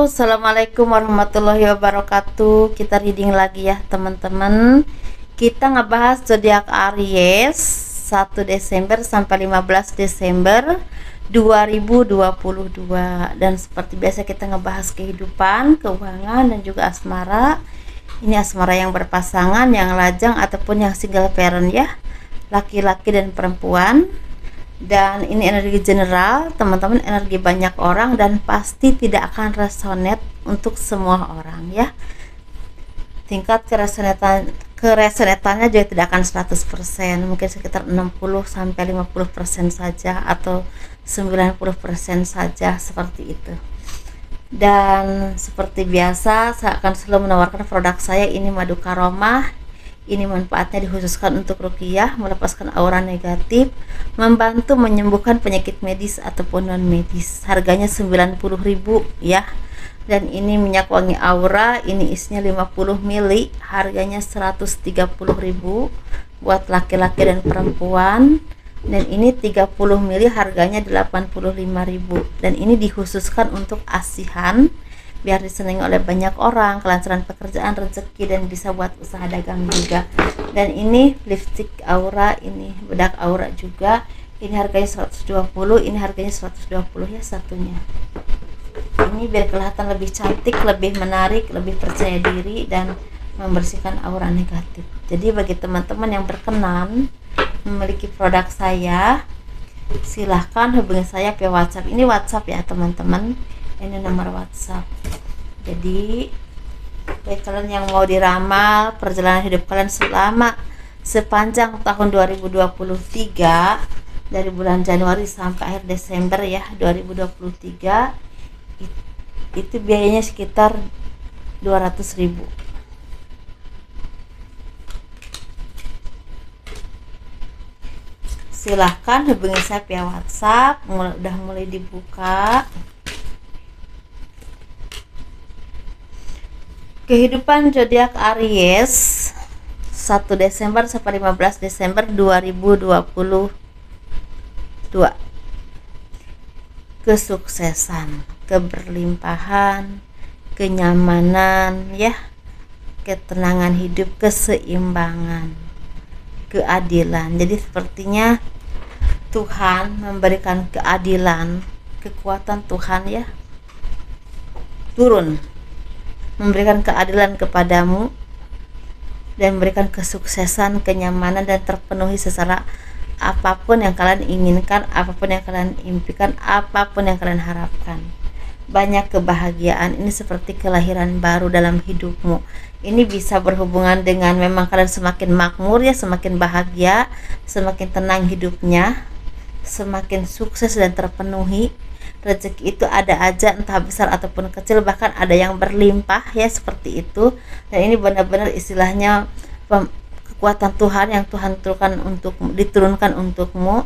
Assalamualaikum warahmatullahi wabarakatuh. Kita reading lagi ya teman-teman. Kita ngebahas zodiak Aries 1 Desember sampai 15 Desember 2022. Dan seperti biasa kita ngebahas kehidupan, keuangan, dan juga asmara. Ini asmara yang berpasangan, yang lajang, ataupun yang single parent ya, laki-laki dan perempuan. Dan ini energi general teman-teman, energi banyak orang, dan pasti tidak akan resonate untuk semua orang ya. Tingkat keresonatannya juga tidak akan 100%, mungkin sekitar 60-50% saja, atau 90% saja, seperti itu. Dan seperti biasa, saya akan selalu menawarkan produk saya. Ini madu karomah. Ini manfaatnya dikhususkan untuk ruqyah, melepaskan aura negatif, membantu menyembuhkan penyakit medis ataupun non medis. Harganya 90.000 ya. Dan ini minyak wangi aura, ini isinya 50 ml, harganya 130.000 buat laki-laki dan perempuan. Dan ini 30 ml, harganya 85.000. Dan ini dikhususkan untuk asihan, biar disenangi oleh banyak orang, kelancaran pekerjaan, rezeki, dan bisa buat usaha dagang juga. Dan ini lipstick aura, ini bedak aura juga. Ini harganya 120, ini harganya 120 ya satunya. Ini biar kelihatan lebih cantik, lebih menarik, lebih percaya diri, dan membersihkan aura negatif. Jadi bagi teman-teman yang berkenan memiliki produk saya, silahkan hubungi saya via WhatsApp. Ini WhatsApp ya teman-teman, ini nomor WhatsApp. Jadi bagi kalian yang mau diramal perjalanan hidup kalian selama sepanjang tahun 2023, dari bulan Januari sampai akhir Desember ya 2023, itu biayanya sekitar 200.000. Silahkan hubungi saya via WhatsApp, udah mulai dibuka. Kehidupan zodiak Aries 1 Desember sampai 15 Desember 2022. Kesuksesan, keberlimpahan, kenyamanan ya, ketenangan hidup, keseimbangan, keadilan. Jadi sepertinya Tuhan memberikan keadilan, kekuatan Tuhan ya turun, memberikan keadilan kepadamu, dan memberikan kesuksesan, kenyamanan, dan terpenuhi secara apapun yang kalian inginkan, apapun yang kalian impikan, apapun yang kalian harapkan. Banyak kebahagiaan, ini seperti kelahiran baru dalam hidupmu. Ini bisa berhubungan dengan memang kalian semakin makmur ya, semakin bahagia, semakin tenang hidupnya, semakin sukses dan terpenuhi. Rezeki itu ada aja, entah besar ataupun kecil, bahkan ada yang berlimpah ya, seperti itu. Dan ini benar-benar istilahnya kekuatan Tuhan yang Tuhan diturunkan untukmu.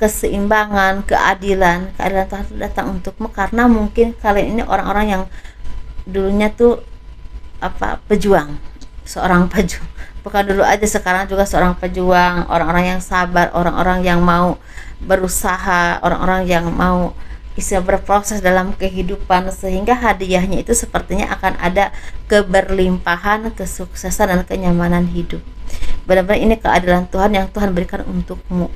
Keseimbangan, keadilan Tuhan itu datang untukmu, karena mungkin kalian ini orang-orang yang dulunya tuh pejuang, seorang pejuang, bukan dulu aja, sekarang juga seorang pejuang, orang-orang yang sabar, orang-orang yang mau berusaha, orang-orang yang mau berproses dalam kehidupan, sehingga hadiahnya itu sepertinya akan ada keberlimpahan, kesuksesan, dan kenyamanan hidup. Benar-benar ini keadilan Tuhan yang Tuhan berikan untukmu.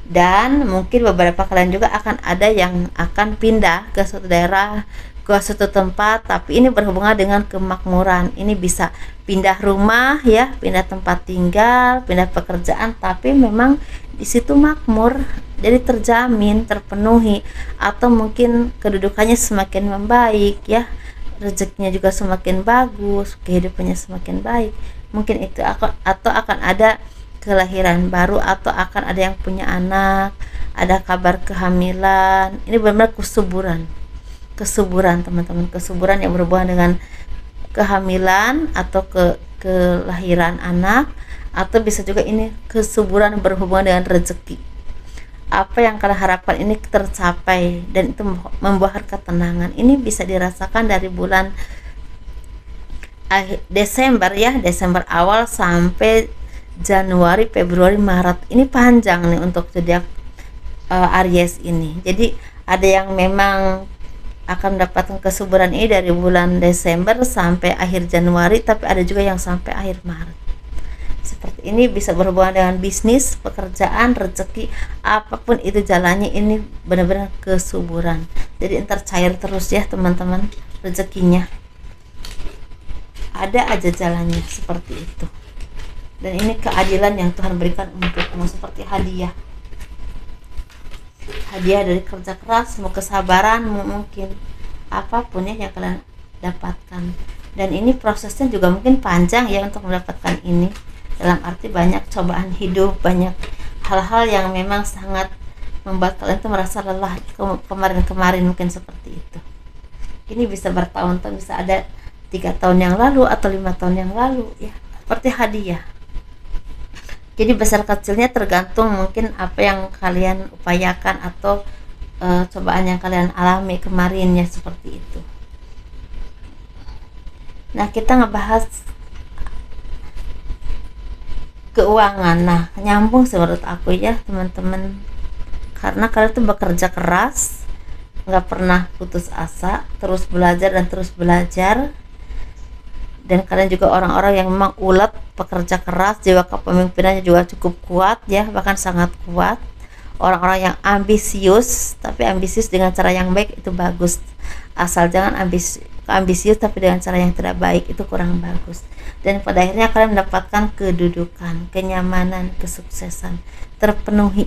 Dan mungkin beberapa kalian juga akan ada yang akan pindah ke suatu daerah, ke suatu tempat, tapi ini berhubungan dengan kemakmuran. Ini bisa pindah rumah ya, pindah tempat tinggal, pindah pekerjaan, tapi memang di situ makmur, jadi terjamin, terpenuhi, atau mungkin kedudukannya semakin membaik ya, rezekinya juga semakin bagus, kehidupannya semakin baik. Mungkin itu atau akan ada kelahiran baru, atau akan ada yang punya anak, ada kabar kehamilan. Ini benar-benar kesuburan teman-teman, kesuburan yang berhubungan dengan kehamilan atau kelahiran anak, atau bisa juga ini kesuburan berhubungan dengan rezeki. Apa yang kalian harapkan ini tercapai, dan itu membuahkan ketenangan. Ini bisa dirasakan dari bulan Desember ya, Desember awal sampai Januari, Februari, Maret. Ini panjang nih untuk zodiak Aries ini. Jadi ada yang memang akan mendapatkan kesuburan ini dari bulan Desember sampai akhir Januari, tapi ada juga yang sampai akhir Maret. Seperti ini bisa berhubungan dengan bisnis, pekerjaan, rezeki, apapun itu jalannya, ini benar-benar kesuburan. Jadi ntar cair terus ya teman-teman, rezekinya ada aja jalannya seperti itu. Dan ini keadilan yang Tuhan berikan untukmu, seperti hadiah dari kerja keras, mau kesabaran, mungkin apapun ya yang kalian dapatkan. Dan ini prosesnya juga mungkin panjang ya untuk mendapatkan ini, dalam arti banyak cobaan hidup, banyak hal-hal yang memang sangat membuat kalian tuh merasa lelah kemarin-kemarin, mungkin seperti itu. Ini bisa bertahun-tahun, bisa ada 3 tahun yang lalu atau 5 tahun yang lalu ya, seperti hadiah. Jadi besar kecilnya tergantung mungkin apa yang kalian upayakan atau cobaan yang kalian alami kemarin ya, seperti itu. Nah, kita ngebahas keuangan. Nah, nyambung sih menurut aku ya teman-teman, karena kalian tuh bekerja keras, nggak pernah putus asa, terus belajar dan terus belajar. Dan kalian juga orang-orang yang memang ulet, pekerja keras, jiwa kepemimpinannya juga cukup kuat ya, bahkan sangat kuat. Orang-orang yang ambisius, tapi ambisius dengan cara yang baik itu bagus. Asal jangan ambisius tapi dengan cara yang tidak baik, itu kurang bagus. Dan pada akhirnya kalian mendapatkan kedudukan, kenyamanan, kesuksesan terpenuhi.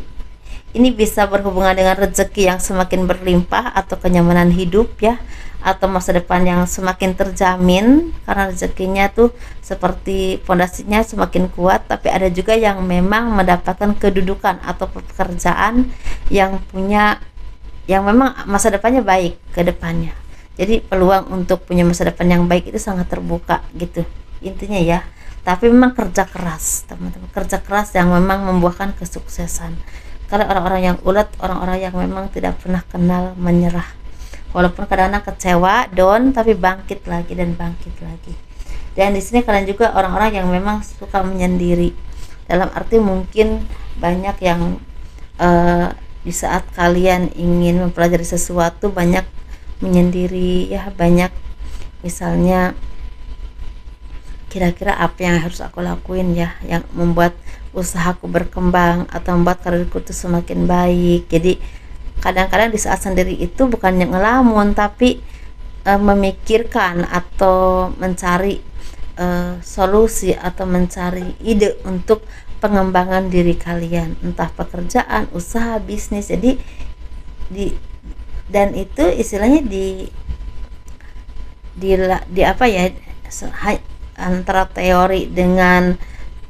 Ini bisa berhubungan dengan rezeki yang semakin berlimpah atau kenyamanan hidup ya, atau masa depan yang semakin terjamin karena rezekinya tuh seperti fondasinya semakin kuat. Tapi ada juga yang memang mendapatkan kedudukan atau pekerjaan yang memang masa depannya baik ke depannya. Jadi peluang untuk punya masa depan yang baik itu sangat terbuka gitu intinya ya. Tapi memang kerja keras teman-teman, kerja keras yang memang membuahkan kesuksesan. Karena orang-orang yang ulet, orang-orang yang memang tidak pernah kenal menyerah, walaupun kadang-kadang kecewa, down, tapi bangkit lagi dan bangkit lagi. Dan di sini kalian juga orang-orang yang memang suka menyendiri, dalam arti mungkin banyak yang di saat kalian ingin mempelajari sesuatu banyak menyendiri ya, banyak misalnya kira-kira apa yang harus aku lakuin ya yang membuat usahaku berkembang atau membuat karirku tuh semakin baik. Jadi kadang-kadang di saat sendiri itu bukannya ngelamun, tapi memikirkan atau mencari solusi atau mencari ide untuk pengembangan diri kalian, entah pekerjaan, usaha, bisnis. Jadi dan itu istilahnya di apa ya, antara teori dengan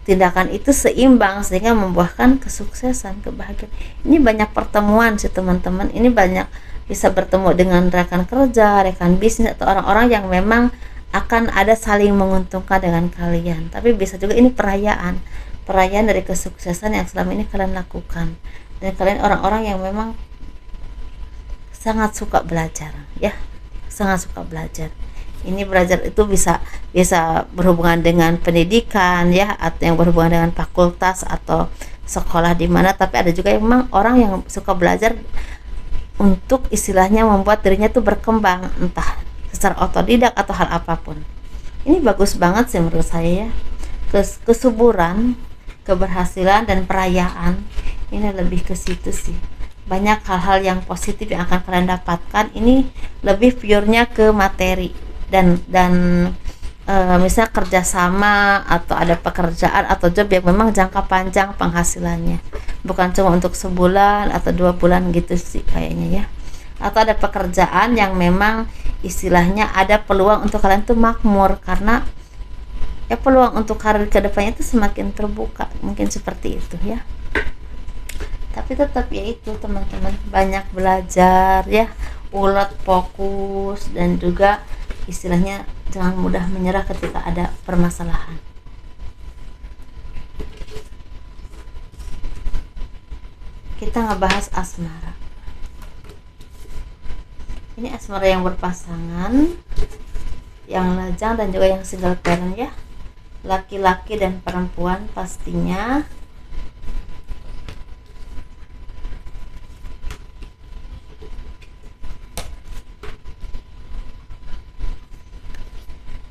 tindakan itu seimbang sehingga membuahkan kesuksesan, kebahagiaan. Ini banyak pertemuan sih teman-teman, ini banyak bisa bertemu dengan rekan kerja, rekan bisnis, atau orang-orang yang memang akan ada saling menguntungkan dengan kalian. Tapi bisa juga ini perayaan dari kesuksesan yang selama ini kalian lakukan. Dan kalian orang-orang yang memang sangat suka belajar ya, sangat suka belajar. Ini belajar itu bisa berhubungan dengan pendidikan ya, atau yang berhubungan dengan fakultas atau sekolah di mana. Tapi ada juga yang memang orang yang suka belajar untuk istilahnya membuat dirinya tuh berkembang, entah secara otodidak atau hal apapun. Ini bagus banget sih menurut saya ya. Kesuburan, keberhasilan, dan perayaan, ini lebih ke situ sih. Banyak hal-hal yang positif yang akan kalian dapatkan. Ini lebih purenya ke materi dan misalnya kerjasama atau ada pekerjaan atau job yang memang jangka panjang penghasilannya, bukan cuma untuk sebulan atau 2 bulan gitu sih kayaknya ya. Atau ada pekerjaan yang memang istilahnya ada peluang untuk kalian tuh makmur, karena ya peluang untuk karir kedepannya itu semakin terbuka, mungkin seperti itu ya. Tapi tetap ya itu teman-teman, banyak belajar ya, ulet, fokus, dan juga istilahnya jangan mudah menyerah ketika ada permasalahan. Kita ngebahas asmara. Ini asmara yang berpasangan, yang lajang, dan juga yang single parent ya, laki-laki dan perempuan pastinya.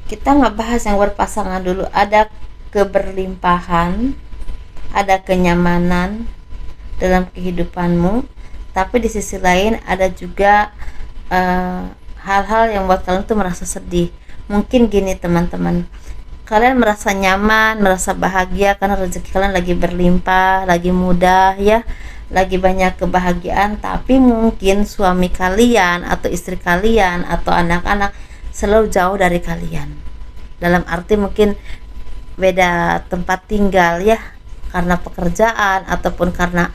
Kita nggak bahas yang berpasangan dulu. Ada keberlimpahan, ada kenyamanan dalam kehidupanmu, tapi di sisi lain ada juga hal-hal yang buat kalian tuh merasa sedih. Mungkin gini teman-teman, kalian merasa nyaman, merasa bahagia karena rezeki kalian lagi berlimpah, lagi mudah ya, lagi banyak kebahagiaan, tapi mungkin suami kalian atau istri kalian atau anak-anak selalu jauh dari kalian. Dalam arti mungkin beda tempat tinggal ya, karena pekerjaan ataupun karena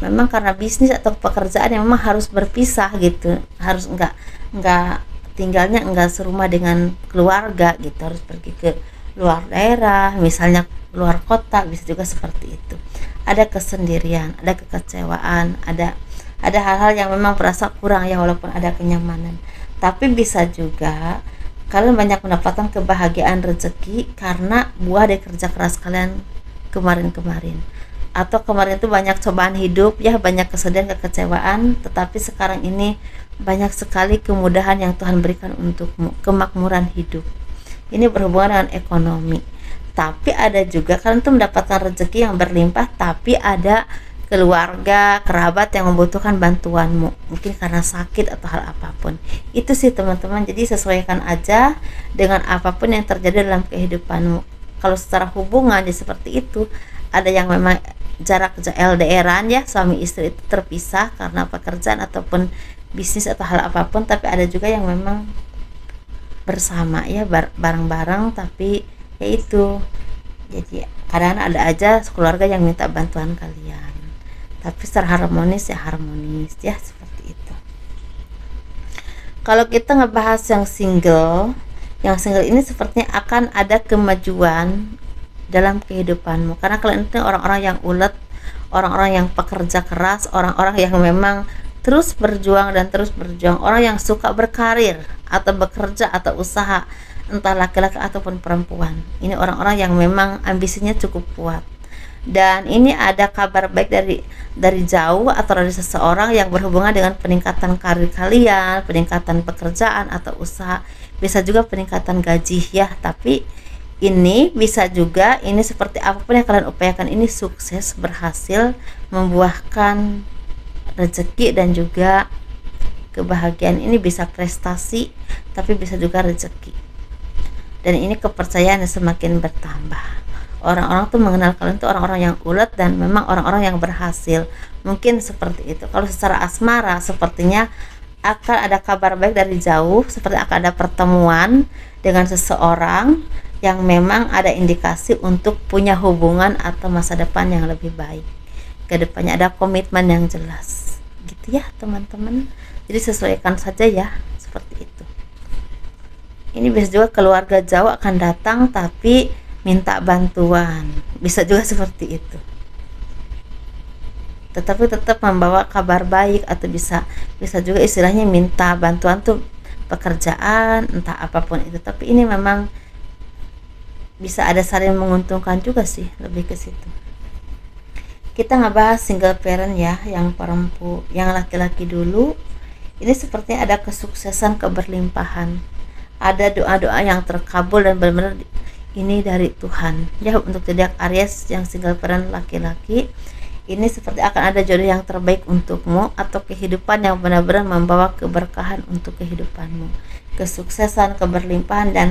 memang karena bisnis atau pekerjaan yang memang harus berpisah gitu, harus enggak tinggalnya enggak serumah dengan keluarga gitu, harus pergi ke luar daerah, misalnya luar kota, bisa juga seperti itu. Ada kesendirian, ada kekecewaan, ada hal-hal yang memang berasa kurang ya, walaupun ada kenyamanan. Tapi bisa juga kalian banyak mendapatkan kebahagiaan rezeki karena buah dari kerja keras kalian kemarin-kemarin, atau kemarin itu banyak cobaan hidup ya, banyak kesedihan, kekecewaan, tetapi sekarang ini banyak sekali kemudahan yang Tuhan berikan untukmu, kemakmuran hidup. Ini berhubungan dengan ekonomi. Tapi ada juga kalian tuh mendapatkan rezeki yang berlimpah, tapi ada keluarga, kerabat yang membutuhkan bantuanmu, mungkin karena sakit atau hal apapun. Itu sih teman-teman, jadi sesuaikan aja dengan apapun yang terjadi dalam kehidupanmu. Kalau secara hubungan ya seperti itu, ada yang memang jarak LDRan ya, suami istri itu terpisah karena pekerjaan ataupun bisnis atau hal apapun, tapi ada juga yang memang bersama ya, bareng-bareng, tapi yaitu jadi kadang ada aja keluarga yang minta bantuan kalian, tapi secara harmonis ya harmonis ya, seperti itu. Kalau kita ngebahas yang single ini sepertinya akan ada kemajuan dalam kehidupanmu, karena kalian itu orang-orang yang ulet, orang-orang yang pekerja keras, orang-orang yang memang terus berjuang dan terus berjuang, orang yang suka berkarir atau bekerja atau usaha, entah laki-laki ataupun perempuan. Ini orang-orang yang memang ambisinya cukup kuat. Dan ini ada kabar baik dari jauh atau dari seseorang yang berhubungan dengan peningkatan karir kalian, peningkatan pekerjaan atau usaha, bisa juga peningkatan gaji ya. Tapi ini bisa juga, ini seperti apapun yang kalian upayakan ini sukses, berhasil, membuahkan rezeki dan juga kebahagiaan. Ini bisa prestasi tapi bisa juga rezeki, dan ini kepercayaan yang semakin bertambah. Orang-orang tuh mengenal kalian tuh orang-orang yang ulet dan memang orang-orang yang berhasil, mungkin seperti itu. Kalau secara asmara sepertinya akan ada kabar baik dari jauh, seperti akan ada pertemuan dengan seseorang yang memang ada indikasi untuk punya hubungan atau masa depan yang lebih baik. Kedepannya ada komitmen yang jelas gitu ya teman-teman. Jadi sesuaikan saja ya, seperti itu. Ini bisa juga keluarga jauh akan datang tapi minta bantuan, bisa juga seperti itu, tetapi tetap membawa kabar baik, atau bisa juga istilahnya minta bantuan tuh pekerjaan, entah apapun itu, tapi ini memang bisa ada saling menguntungkan juga sih, lebih ke situ. Kita ngebahas single parent ya, yang perempuan, yang laki-laki dulu. Ini sepertinya ada kesuksesan, keberlimpahan, ada doa-doa yang terkabul dan benar-benar ini dari Tuhan ya. Untuk zodiak Aries yang single parent laki-laki, ini seperti akan ada jodoh yang terbaik untukmu, atau kehidupan yang benar-benar membawa keberkahan untuk kehidupanmu, kesuksesan, keberlimpahan, dan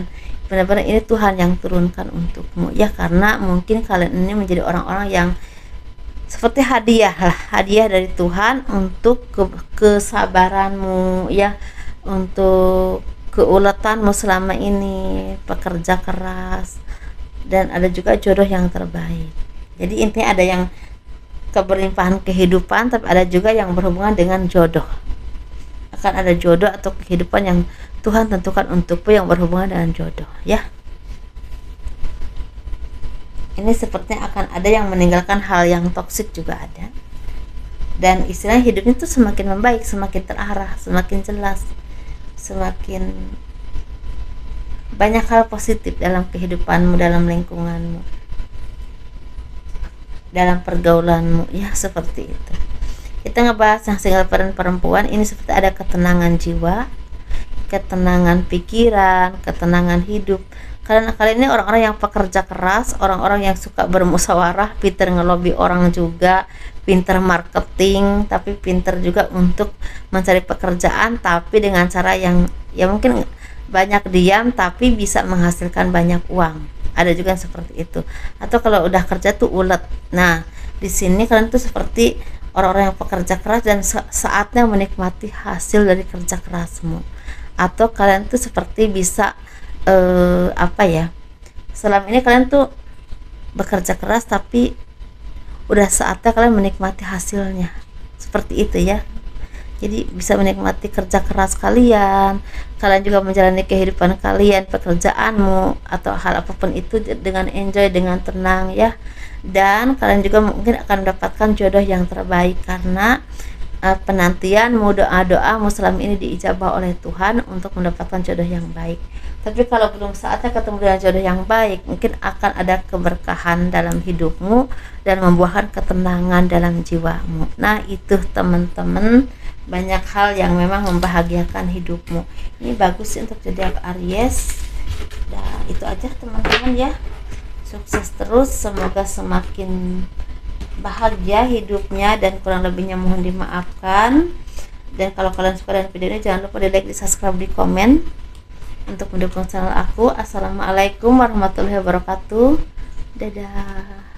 benar-benar ini Tuhan yang turunkan untukmu ya. Karena mungkin kalian ini menjadi orang-orang yang seperti hadiah dari Tuhan untuk kesabaranmu ya, untuk keuletanmu selama ini, pekerja keras, dan ada juga jodoh yang terbaik. Jadi intinya ada yang keberlimpahan kehidupan, tapi ada juga yang berhubungan dengan jodoh. Akan ada jodoh atau kehidupan yang Tuhan tentukan untukmu yang berhubungan dengan jodoh ya. Ini sepertinya akan ada yang meninggalkan hal yang toksik juga ada, dan istilahnya hidupnya tuh semakin membaik, semakin terarah, semakin jelas, semakin banyak hal positif dalam kehidupanmu, dalam lingkunganmu, dalam pergaulanmu ya, seperti itu. Kita ngebahas yang single parent perempuan, ini seperti ada ketenangan jiwa, ketenangan pikiran, ketenangan hidup. Karena kalian ini orang-orang yang pekerja keras, orang-orang yang suka bermusyawarah, pinter ngelobi orang juga, pinter marketing, tapi pinter juga untuk mencari pekerjaan, tapi dengan cara yang ya mungkin banyak diam tapi bisa menghasilkan banyak uang. Ada juga yang seperti itu. Atau kalau udah kerja tuh ulet. Nah, di sini kalian tuh seperti orang-orang yang pekerja keras dan saatnya menikmati hasil dari kerja kerasmu. Atau kalian tuh seperti bisa apa ya, selama ini kalian tuh bekerja keras tapi udah saatnya kalian menikmati hasilnya, seperti itu ya. Jadi bisa menikmati kerja keras kalian juga menjalani kehidupan kalian, pekerjaanmu atau hal apapun itu dengan enjoy, dengan tenang ya. Dan kalian juga mungkin akan mendapatkan jodoh yang terbaik karena penantianmu, doa-doamu selama ini diijabah oleh Tuhan untuk mendapatkan jodoh yang baik. Tapi kalau belum saatnya ketemu dengan jodoh yang baik, mungkin akan ada keberkahan dalam hidupmu dan membuahkan ketenangan dalam jiwamu. Nah, itu teman-teman, banyak hal yang memang membahagiakan hidupmu. Ini bagus sih untuk zodiak Aries. Nah, itu aja teman-teman ya. Sukses terus, semoga semakin bahagia hidupnya dan kurang lebihnya mohon dimaafkan. Dan kalau kalian suka dengan video ini, jangan lupa di like, di subscribe, di komen untuk mendukung channel aku. Assalamualaikum warahmatullahi wabarakatuh. Dadah.